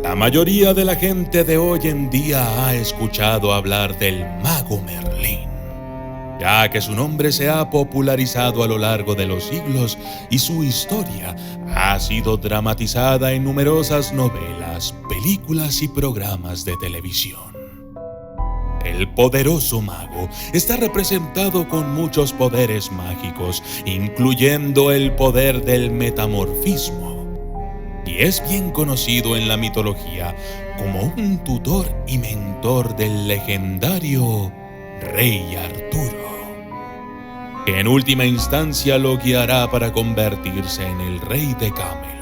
La mayoría de la gente de hoy en día ha escuchado hablar del mago Merlín, ya que su nombre se ha popularizado a lo largo de los siglos y su historia ha sido dramatizada en numerosas novelas, películas y programas de televisión. El poderoso mago está representado con muchos poderes mágicos, incluyendo el poder del metamorfismo, y es bien conocido en la mitología como un tutor y mentor del legendario Rey Arturo, que en última instancia lo guiará para convertirse en el rey de Camelot.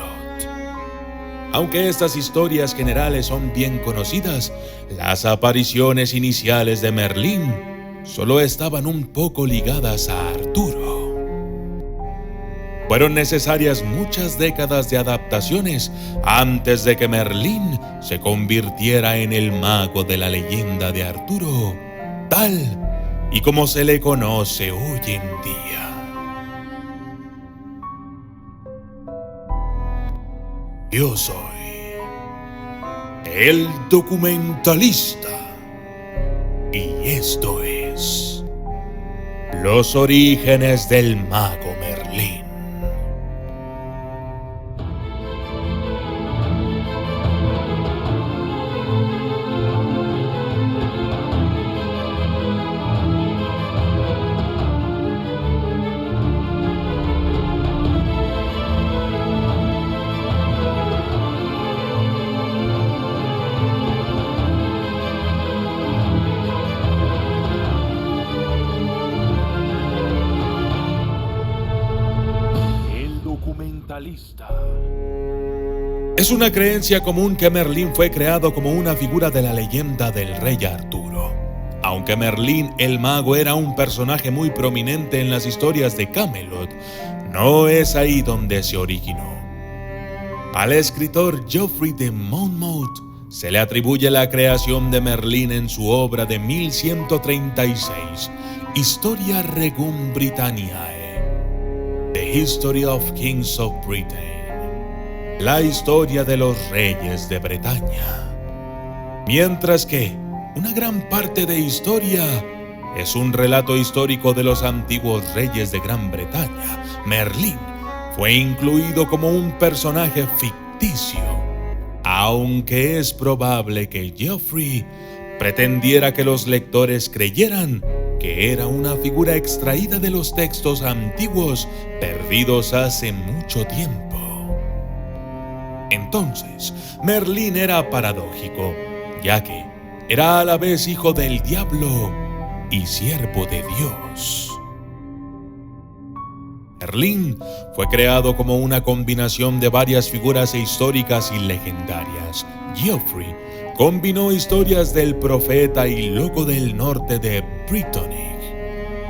Aunque estas historias generales son bien conocidas, las apariciones iniciales de Merlín solo estaban un poco ligadas a Arturo. Fueron necesarias muchas décadas de adaptaciones antes de que Merlín se convirtiera en el mago de la leyenda de Arturo, tal y como se le conoce hoy en día. Yo soy el documentalista y esto es Los orígenes del mago Merlín. Es una creencia común que Merlín fue creado como una figura de la leyenda del rey Arturo. Aunque Merlín el mago era un personaje muy prominente en las historias de Camelot, no es ahí donde se originó. Al escritor Geoffrey de Monmouth se le atribuye la creación de Merlín en su obra de 1136, Historia Regum Britanniae, The History of Kings of Britain, la historia de los reyes de Bretaña. Mientras que una gran parte de historia es un relato histórico de los antiguos reyes de Gran Bretaña, Merlín fue incluido como un personaje ficticio, aunque es probable que Geoffrey pretendiera que los lectores creyeran que era una figura extraída de los textos antiguos perdidos hace mucho tiempo. Entonces, Merlín era paradójico, ya que era a la vez hijo del diablo y siervo de Dios. Merlín fue creado como una combinación de varias figuras históricas y legendarias. Geoffrey combinó historias del profeta y loco del norte de Brittany,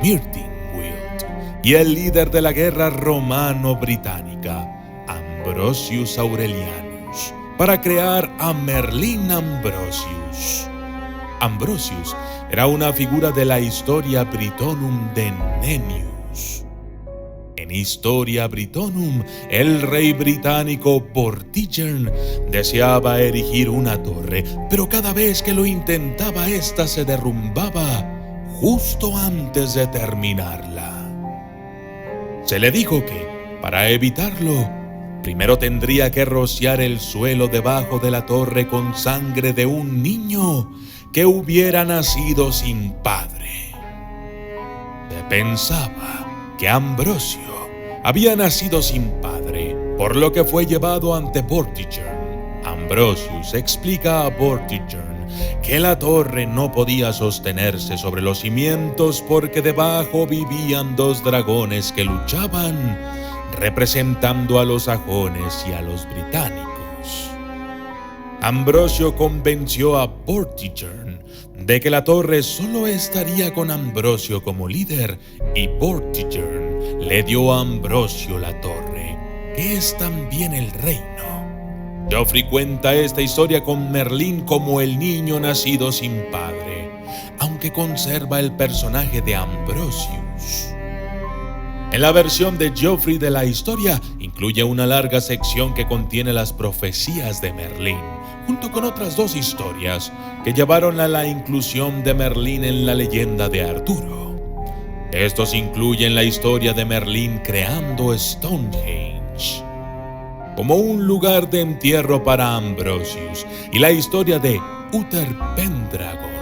Myrddinwyllt, y el líder de la guerra romano-británica, Ambrosius Aurelianus, para crear a Merlin Ambrosius. Ambrosius era una figura de la Historia Brittonum de Nennius. En Historia Brittonum, el rey británico Vortigern deseaba erigir una torre, pero cada vez que lo intentaba, ésta se derrumbaba justo antes de terminarla. Se le dijo que, para evitarlo, primero tendría que rociar el suelo debajo de la torre con sangre de un niño que hubiera nacido sin padre. Se pensaba que Ambrosio había nacido sin padre, por lo que fue llevado ante Vortigern. Ambrosius explica a Vortigern que la torre no podía sostenerse sobre los cimientos porque debajo vivían dos dragones que luchaban, representando a los sajones y a los británicos. Ambrosio convenció a Vortigern de que la torre solo estaría con Ambrosio como líder, y Vortigern le dio a Ambrosio la torre, que es también el reino. Geoffrey cuenta esta historia con Merlín como el niño nacido sin padre, aunque conserva el personaje de Ambrosius. En la versión de Geoffrey de la historia incluye una larga sección que contiene las profecías de Merlín, junto con otras dos historias que llevaron a la inclusión de Merlín en la leyenda de Arturo. Estos incluyen la historia de Merlín creando Stonehenge como un lugar de entierro para Ambrosius y la historia de Uther Pendragon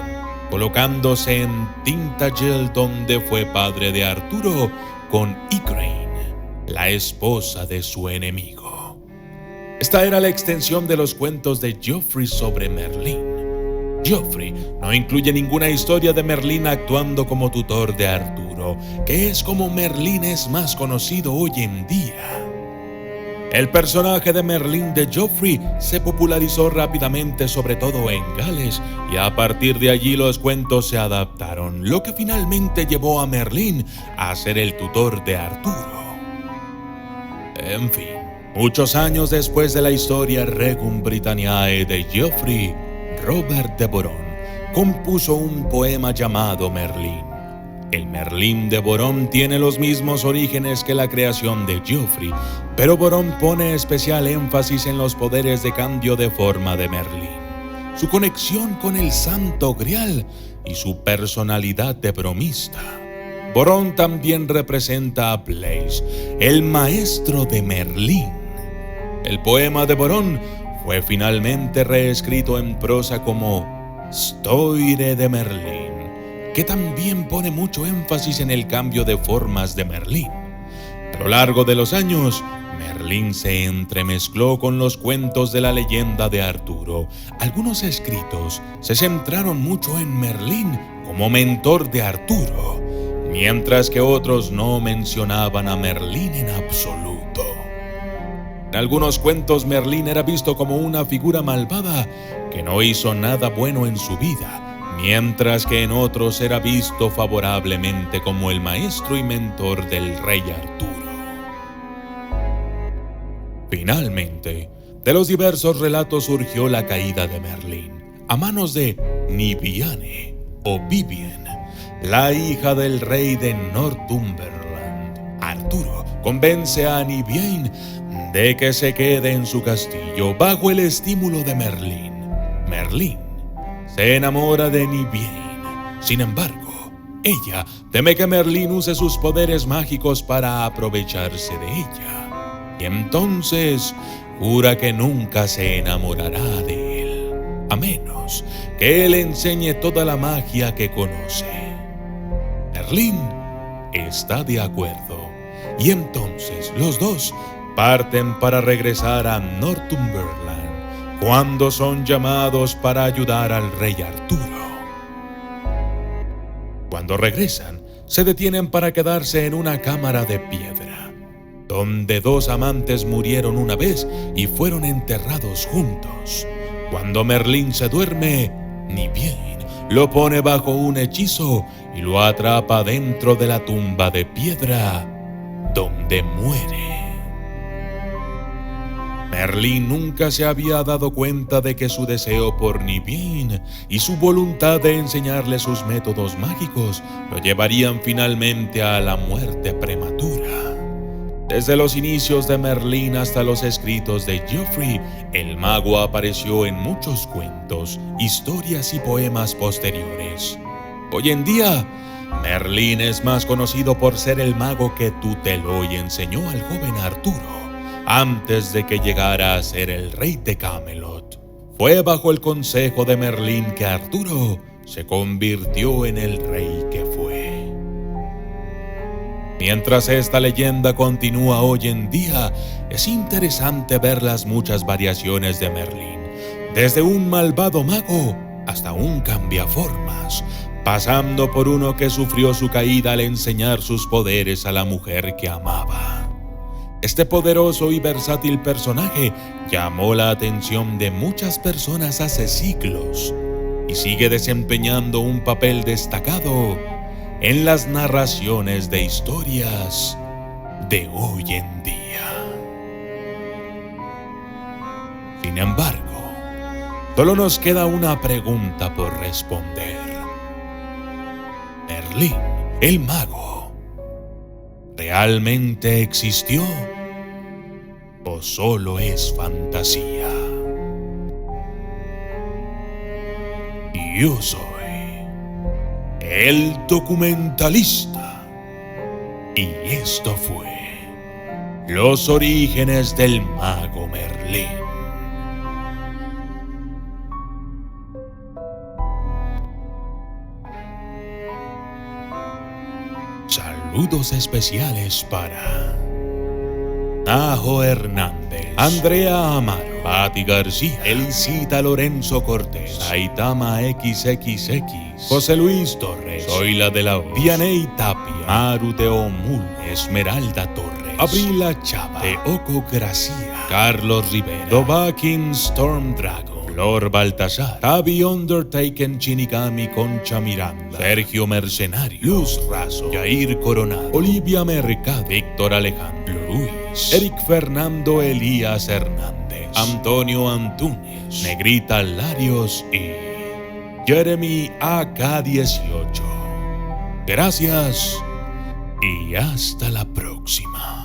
colocándose en Tintagel, donde fue padre de Arturo, con Igraine, la esposa de su enemigo. Esta era la extensión de los cuentos de Geoffrey sobre Merlín. Geoffrey no incluye ninguna historia de Merlín actuando como tutor de Arturo, que es como Merlín es más conocido hoy en día. El personaje de Merlín de Geoffrey se popularizó rápidamente, sobre todo en Gales, y a partir de allí los cuentos se adaptaron, lo que finalmente llevó a Merlín a ser el tutor de Arturo. En fin, muchos años después de la historia Regum Britanniae de Geoffrey, Robert de Boron compuso un poema llamado Merlín. El Merlín de Boron tiene los mismos orígenes que la creación de Geoffrey, pero Boron pone especial énfasis en los poderes de cambio de forma de Merlín, su conexión con el Santo Grial y su personalidad de bromista. Boron también representa a Blaise, el maestro de Merlín. El poema de Boron fue finalmente reescrito en prosa como Stoire de Merlín, que también pone mucho énfasis en el cambio de formas de Merlín. A lo largo de los años, Merlín se entremezcló con los cuentos de la leyenda de Arturo. Algunos escritos se centraron mucho en Merlín como mentor de Arturo, mientras que otros no mencionaban a Merlín en absoluto. En algunos cuentos, Merlín era visto como una figura malvada que no hizo nada bueno en su vida, mientras que en otros era visto favorablemente como el maestro y mentor del rey Arturo. Finalmente, de los diversos relatos surgió la caída de Merlín a manos de Niviane o Vivien, la hija del rey de Northumberland. Arturo convence a Niviane de que se quede en su castillo bajo el estímulo de Merlín. Merlín se enamora de Niviane. Sin embargo, ella teme que Merlín use sus poderes mágicos para aprovecharse de ella. Y entonces jura que nunca se enamorará de él, a menos que él enseñe toda la magia que conoce. Merlín está de acuerdo, y entonces los dos parten para regresar a Northumberland, cuando son llamados para ayudar al rey Arturo. Cuando regresan, se detienen para quedarse en una cámara de piedra, donde dos amantes murieron una vez y fueron enterrados juntos. Cuando Merlín se duerme, Niviane lo pone bajo un hechizo y lo atrapa dentro de la tumba de piedra, donde muere. Merlín nunca se había dado cuenta de que su deseo por Niviane y su voluntad de enseñarle sus métodos mágicos lo llevarían finalmente a la muerte prematura. Desde los inicios de Merlín hasta los escritos de Geoffrey, el mago apareció en muchos cuentos, historias y poemas posteriores. Hoy en día, Merlín es más conocido por ser el mago que tuteló y enseñó al joven Arturo antes de que llegara a ser el rey de Camelot. Fue bajo el consejo de Merlín que Arturo se convirtió en el rey que fue. Mientras esta leyenda continúa hoy en día, es interesante ver las muchas variaciones de Merlín, desde un malvado mago hasta un cambiaformas, pasando por uno que sufrió su caída al enseñar sus poderes a la mujer que amaba. Este poderoso y versátil personaje llamó la atención de muchas personas hace siglos y sigue desempeñando un papel destacado en las narraciones de historias de hoy en día. Sin embargo, solo nos queda una pregunta por responder. ¿Merlín, el mago, realmente existió o solo es fantasía? Yo soy el documentalista. Y esto fue los orígenes del mago Merlín. Saludos especiales para Najo Hernández, Andrea Amaro, Pati García, Elisita Lorenzo Cortés, Saitama XXX, José Luis Torres, Zoila de la O, Dianey Tapia, Maru de Omul, Esmeralda Torres, Abrila Chava, Teoco Gracia, Carlos Rivera, Dovakin Storm Dragon, Flor Baltasar, Tavi Undertaken Shinigami Concha Miranda, Sergio Mercenario, Luz Razo, Jair Coronado, Olivia Mercado, Víctor Alejandro Luis, Eric Fernando Elías Hernández, Antonio Antúnez, Negrita Larios y Jeremy AK18. Gracias y hasta la próxima.